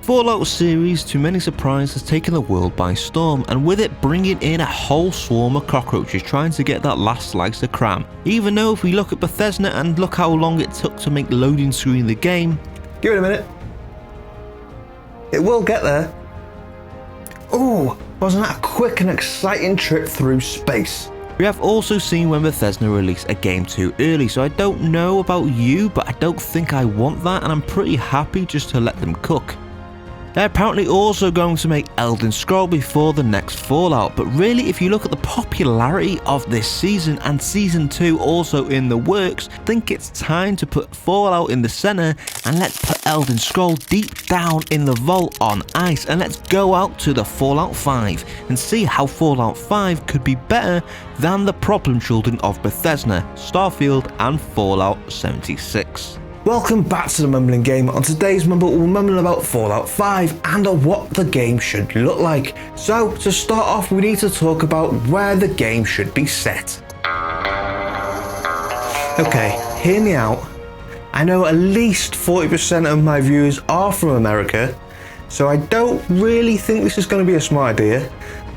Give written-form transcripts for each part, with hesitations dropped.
Fallout series, to many surprise, has taken the world by storm, and with it bringing in a whole swarm of cockroaches trying to get that last slice of cram. Even though if we look at Bethesda and look how long it took to make loading screen the game. Give it a minute. It will get there. Oh, wasn't that a quick and exciting trip through space? We have also seen when Bethesda released a game too early, so I don't know about you, but I don't think I want that, and I'm pretty happy just to let them cook. They're apparently also going to make Elden Scroll before the next Fallout, but really if you look at the popularity of this season and Season 2 also in the works, I think it's time to put Fallout in the centre and let's put Elden Scroll deep down in the vault on ice, and let's go out to the Fallout 5 and see how Fallout 5 could be better than the problem children of Bethesda, Starfield and Fallout 76. Welcome back to the Mumbling Game. On today's Mumble, we'll mumble about Fallout 5 and what the game should look like. So, to start off, we need to talk about where the game should be set. Okay, hear me out. I know at least 40% of my viewers are from America, so I don't really think this is going to be a smart idea.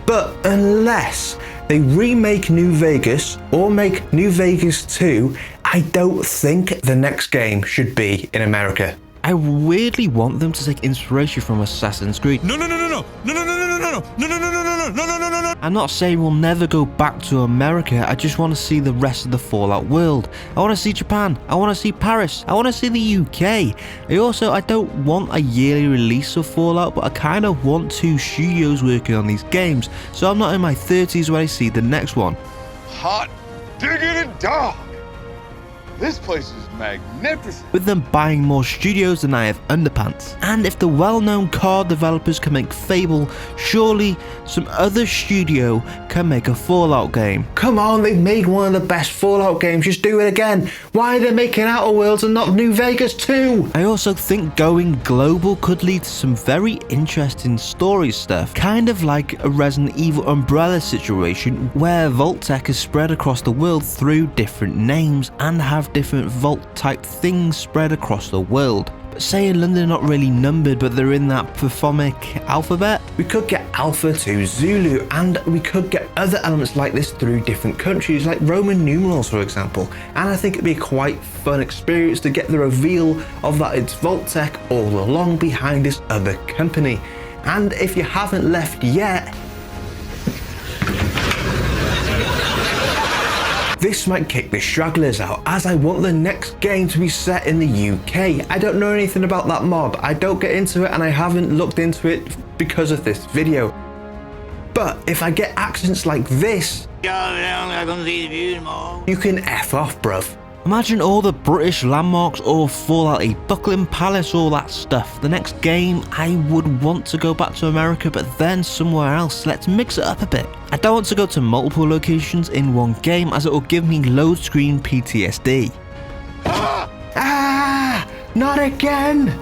But unless they remake New Vegas or make New Vegas 2, I don't think the next game should be in America. I weirdly want them to take inspiration from Assassin's Creed. No. I'm not saying we'll never go back to America, I just want to see the rest of the Fallout world. I want to see Japan, I want to see Paris, I want to see the UK. I don't want a yearly release of Fallout, but I kind of want 2 studios working on these games, so I'm not in my 30s when I see the next one. Hot diggity dog. This place is magnificent. With them buying more studios than I have underpants. And if the well-known car developers can make Fable, surely some other studio can make a Fallout game. Come on, they've made one of the best Fallout games, just do it again. Why are they making Outer Worlds and not New Vegas 2? I also think going global could lead to some very interesting story stuff, kind of like a Resident Evil Umbrella situation where Vault Tech is spread across the world through different names and have different Vault type things spread across the world. But say in London, not really numbered, but they're in that performic alphabet. We could get Alpha to Zulu, and we could get other elements like this through different countries, like Roman numerals for example. And I think it'd be a quite fun experience to get the reveal of that it's Vault Tech all along behind this other company. And if you haven't left yet, this might kick the stragglers out, as I want the next game to be set in the UK. I don't know anything about that mod, I don't get into it and I haven't looked into it because of this video. But if I get accents like this, you can F off, bruv. Imagine all the British landmarks or Fallout, a Buckingham Palace, all that stuff. The next game, I would want to go back to America, but then somewhere else. Let's mix it up a bit. I don't want to go to multiple locations in one game, as it will give me load screen PTSD. Ah! Not again!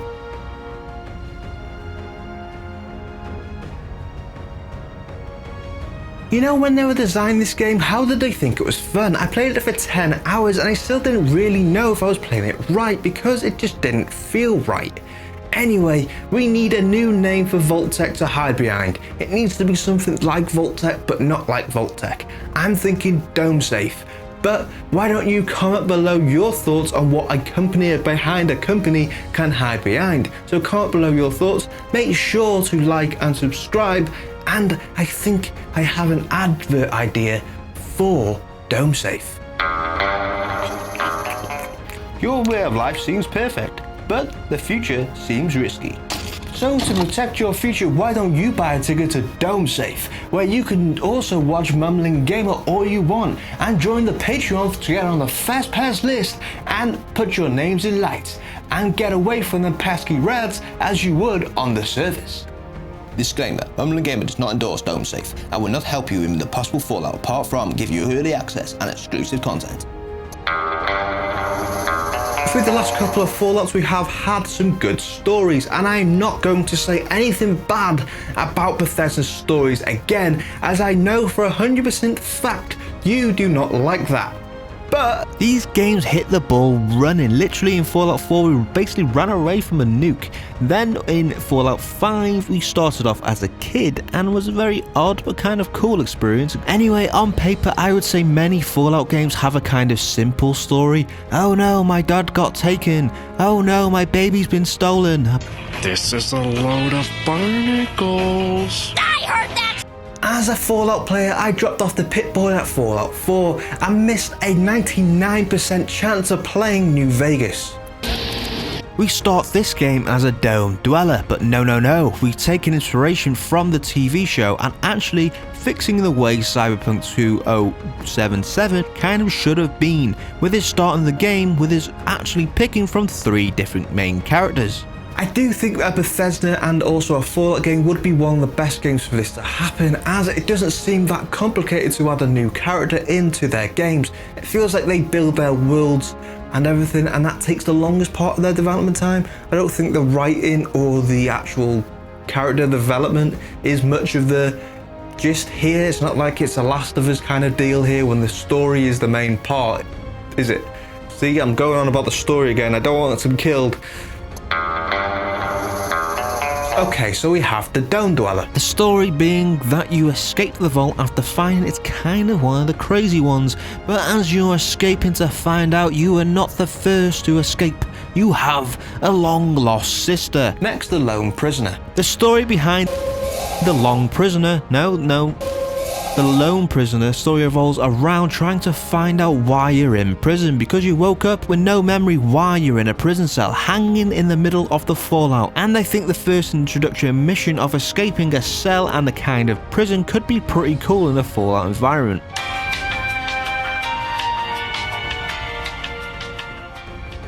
You know, when they were designing this game, how did they think it was fun? I played it for 10 hours and I still didn't really know if I was playing it right because it just didn't feel right. Anyway, we need a new name for Vault Tech to hide behind. It needs to be something like Vault Tech, but not like Vault Tech. I'm thinking Dome Safe. But why don't you comment below your thoughts on what a company behind a company can hide behind? So comment below your thoughts, make sure to like and subscribe, and I think I have an advert idea for Dome Safe. Your way of life seems perfect, but the future seems risky. So to protect your future, why don't you buy a ticket to Dome Safe, where you can also watch Mumbling Gamer all you want, and join the Patreon to get on the Fast Pass list and put your names in lights, and get away from the pesky reds as you would on the service. Disclaimer, Mumbling Gamer does not endorse Dome Safe and will not help you in the possible fallout apart from give you early access and exclusive content. Through the last couple of Fallouts we have had some good stories, and I'm not going to say anything bad about Bethesda's stories again, as I know for 100% fact you do not like that. But these games hit the ball running. Literally in Fallout 4 we basically ran away from a nuke. Then in Fallout 5 we started off as a kid and was a very odd but kind of cool experience. Anyway, on paper I would say many Fallout games have a kind of simple story. Oh no, my dad got taken. Oh no, my baby's been stolen. This is a load of barnacles. I heard that! as a Fallout player, I dropped off the Pip-Boy at Fallout 4 and missed a 99% chance of playing New Vegas. We start this game as a dome dweller, but no, we've taken inspiration from the TV show and actually fixing the way Cyberpunk 2077 kind of should have been, with his starting the game with his actually picking from 3 different main characters. I do think that a Bethesda and also a Fallout game would be one of the best games for this to happen, as it doesn't seem that complicated to add a new character into their games. It feels like they build their worlds and everything, and that takes the longest part of their development time. I don't think the writing or the actual character development is much of the gist here. It's not like it's a Last of Us kind of deal here when the story is the main part, is it? See, I'm going on about the story again. I don't want them killed. Okay, so we have the Dome Dweller. The story being that you escape the vault after finding it's kind of one of the crazy ones, but as you're escaping to find out you are not the first to escape. You have a long lost sister. Next, the Lone Prisoner. The story behind the Long Prisoner, the Lone Prisoner story revolves around trying to find out why you're in prison, because you woke up with no memory why you're in a prison cell hanging in the middle of the Fallout. And I think the first introductory mission of escaping a cell and a kind of prison could be pretty cool in a Fallout environment.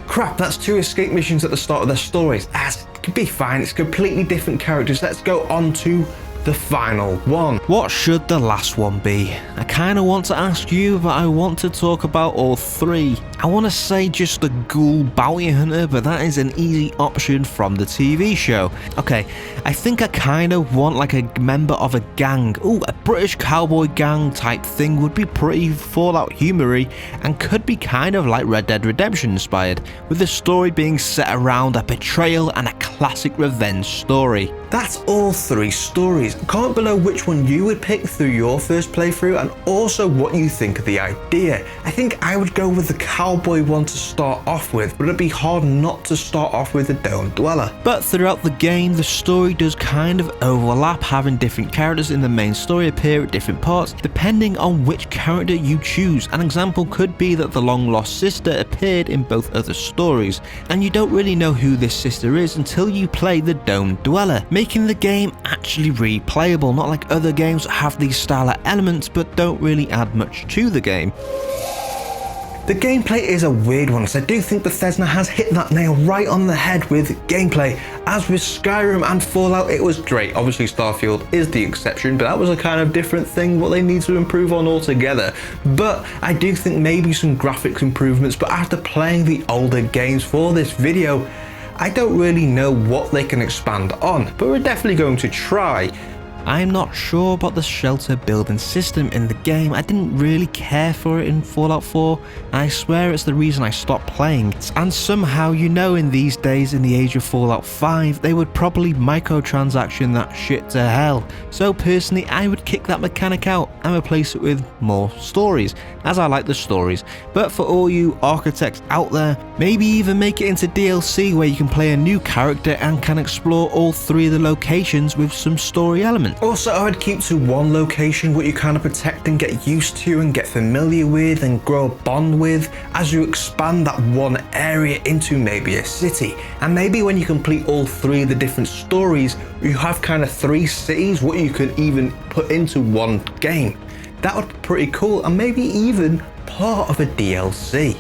Crap, that's 2 escape missions at the start of their stories. As it could be fine, it's completely different characters. Let's go on to the final one. What should the last one be? I kind of want to ask you, but I want to talk about all 3. I want to say just the Ghoul Bounty Hunter, but that is an easy option from the TV show. Okay, I think I kind of want like a member of a gang. Ooh, a British cowboy gang type thing would be pretty Fallout humory and could be kind of like Red Dead Redemption inspired, with the story being set around a betrayal and a classic revenge story. That's all 3 stories. Comment below which one you would pick through your first playthrough and also what you think of the idea. I think I would go with the cowboy one to start off with, but it'd be hard not to start off with the Dome Dweller. But throughout the game, the story does kind of overlap, having different characters in the main story appear at different parts, depending on which character you choose. An example could be that the long lost sister appeared in both other stories, and you don't really know who this sister is until you play the Dome Dweller, making the game actually replayable, not like other games that have these style of elements but don't really add much to the game. The gameplay is a weird one, so I do think Bethesda has hit that nail right on the head with gameplay. As with Skyrim and Fallout, it was great. Obviously Starfield is the exception, but that was a kind of different thing, what they need to improve on altogether. But I do think maybe some graphics improvements, but after playing the older games for this video, I don't really know what they can expand on, but we're definitely going to try. I'm not sure about the shelter building system in the game. I didn't really care for it in Fallout 4, and I swear it's the reason I stopped playing. And somehow, you know, in these days, in the age of Fallout 5, they would probably microtransaction that shit to hell. So personally, I would kick that mechanic out and replace it with more stories, as I like the stories. But for all you architects out there, maybe even make it into DLC where you can play a new character and can explore all 3 of the locations with some story elements. Also, I would keep to one location what you kind of protect and get used to and get familiar with and grow a bond with as you expand that one area into maybe a city. And maybe when you complete all 3 of the different stories, you have kind of 3 cities what you could even put into one game. That would be pretty cool, and maybe even part of a DLC.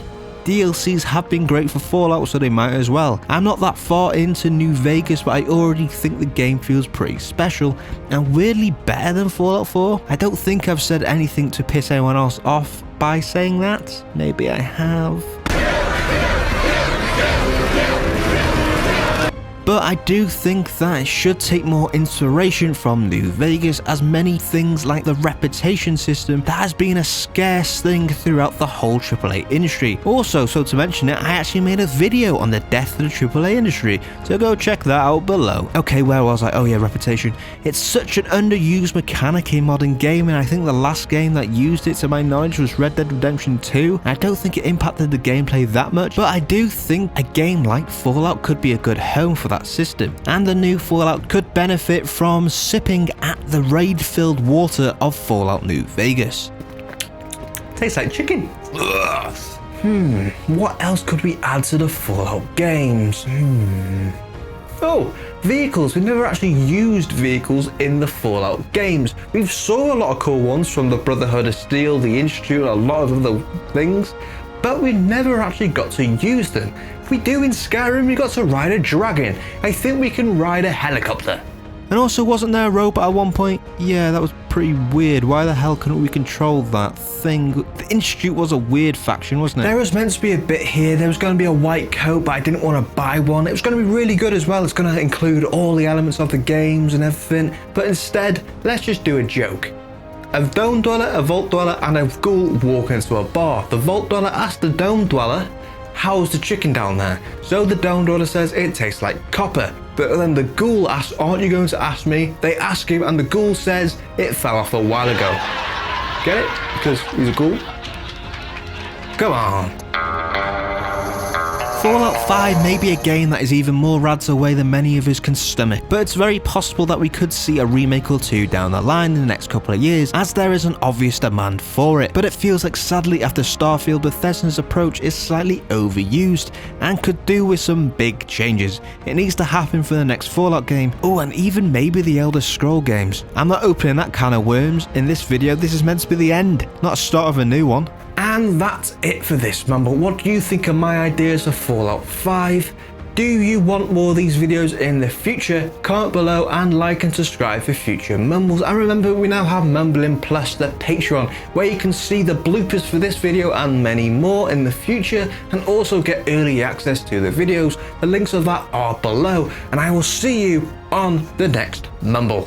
DLCs have been great for Fallout, so they might as well. I'm not that far into New Vegas, but I already think the game feels pretty special and weirdly better than Fallout 4. I don't think I've said anything to piss anyone else off by saying that. Maybe I have. But but I do think that it should take more inspiration from New Vegas, as many things like the reputation system that has been a scarce thing throughout the whole AAA industry. Also, so to mention it, I actually made a video on the death of the AAA industry, so go check that out below. Okay, where was I? Oh yeah, reputation. It's such an underused mechanic in modern gaming. I think the last game that used it to my knowledge was Red Dead Redemption 2. I don't think it impacted the gameplay that much, but I do think a game like Fallout could be a good home for that system, and the new Fallout could benefit from sipping at the raid-filled water of Fallout New Vegas. Tastes like chicken. Ugh. What else could we add to the Fallout games? Oh, vehicles. We've never actually used vehicles in the Fallout games. We've saw a lot of cool ones from the Brotherhood of Steel, the Institute, a lot of other things, but we never actually got to use them. We do in Skyrim, we got to ride a dragon. I think we can ride a helicopter. And also, wasn't there a robot at one point? Yeah, that was pretty weird. Why the hell couldn't we control that thing? The Institute was a weird faction, wasn't it? There was meant to be a bit here. There was going to be a white coat, but I didn't want to buy one. It was going to be really good as well. It's going to include all the elements of the games and everything. But instead, let's just do a joke. A Dome Dweller, a Vault Dweller, and a Ghoul walk into a bar. The Vault Dweller asked the Dome Dweller, how's the chicken down there? So the Dome Dweller says it tastes like copper. But then the Ghoul asks, aren't you going to ask me? They ask him, and the Ghoul says it fell off a while ago. Get it? Because he's a ghoul? Come on. Fallout 5 may be a game that is even more rads away than many of us can stomach, but it's very possible that we could see a remake or two down the line in the next couple of years, as there is an obvious demand for it. But it feels like sadly after Starfield, Bethesda's approach is slightly overused and could do with some big changes. It needs to happen for the next Fallout game, oh, and even maybe the Elder Scrolls games. I'm not opening that can of worms. In this video, this is meant to be the end, not a start of a new one. And that's it for this Mumble. What do you think of my ideas for Fallout 5? Do you want more of these videos in the future? Comment below and like and subscribe for future Mumbles. And remember, we now have Mumbling Plus, the Patreon, where you can see the bloopers for this video and many more in the future, and also get early access to the videos. The links of that are below, and I will see you on the next Mumble.